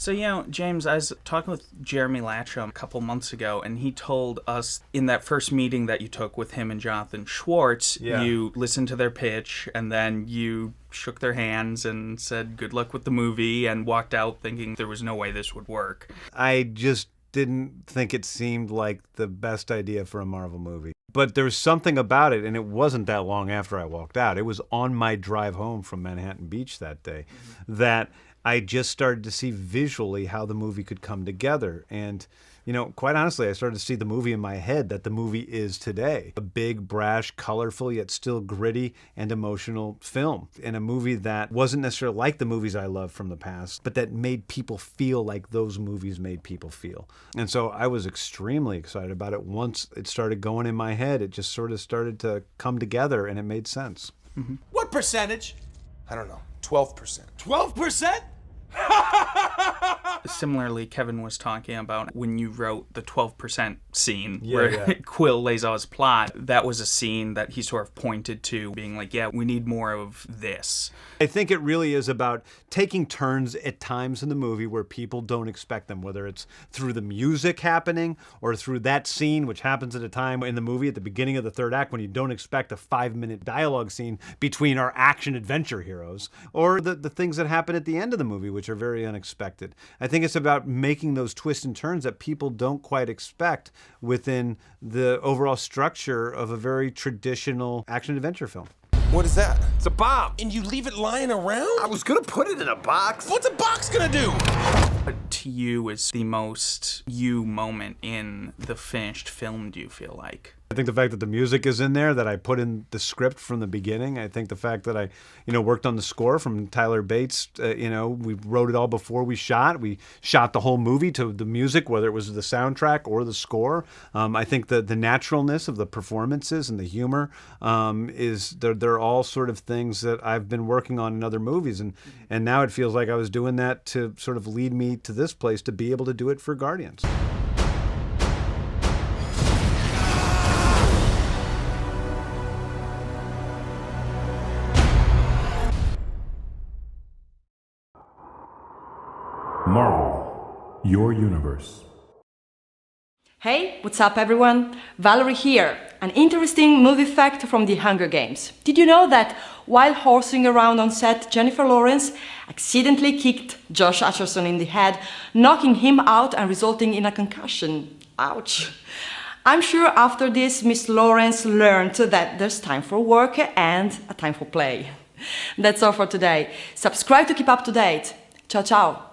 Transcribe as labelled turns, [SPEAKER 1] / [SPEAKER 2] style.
[SPEAKER 1] So, James, I was talking with Jeremy Latcham a couple months ago, and he told us in that first meeting that you took with him and Jonathan Schwartz, you listened to their pitch, and then you shook their hands and said good luck with the movie, and walked out thinking there was no way this would work.
[SPEAKER 2] I just didn't think it seemed like the best idea for a Marvel movie. But there was something about it, and it wasn't that long after I walked out. It was on my drive home from Manhattan Beach that day that I just started to see visually how the movie could come together. And, quite honestly, I started to see the movie in my head that the movie is today. A big, brash, colorful, yet still gritty and emotional film. And a movie that wasn't necessarily like the movies I loved from the past, but that made people feel like those movies made people feel. And so I was extremely excited about it. Once it started going in my head, it just sort of started to come together, and it made sense.
[SPEAKER 3] Mm-hmm. What percentage?
[SPEAKER 4] I don't know. 12%.
[SPEAKER 3] 12%?
[SPEAKER 1] Similarly, Kevin was talking about when you wrote the 12% scene where Quill lays out his plot. That was a scene that he sort of pointed to being like, we need more of this.
[SPEAKER 2] I think it really is about taking turns at times in the movie where people don't expect them, whether it's through the music happening or through that scene, which happens at a time in the movie at the beginning of the third act when you don't expect a 5-minute dialogue scene between our action-adventure heroes, or the things that happen at the end of the movie, which are very unexpected. I think it's about making those twists and turns that people don't quite expect within the overall structure of a very traditional action-adventure film.
[SPEAKER 4] What is that?
[SPEAKER 3] It's a bomb.
[SPEAKER 4] And you leave it lying around?
[SPEAKER 3] I was gonna put it in a box.
[SPEAKER 4] What's a box gonna do?
[SPEAKER 1] What to you is the most you moment in the finished film, do you feel like?
[SPEAKER 2] I think the fact that the music is in there, that I put in the script from the beginning. I think the fact that I, worked on the score from Tyler Bates. We wrote it all before we shot. We shot the whole movie to the music, whether it was the soundtrack or the score. I think the naturalness of the performances and the humor they're all sort of things that I've been working on in other movies, and now it feels like I was doing that to sort of lead me to this place to be able to do it for Guardians.
[SPEAKER 5] Marvel, your universe.
[SPEAKER 6] Hey, what's up everyone? Valerie here. An interesting movie fact from the Hunger Games. Did you know that while horsing around on set, Jennifer Lawrence accidentally kicked Josh Hutcherson in the head, knocking him out and resulting in a concussion? Ouch. I'm sure after this, Miss Lawrence learned that there's time for work and a time for play. That's all for today. Subscribe to keep up to date. Ciao, ciao.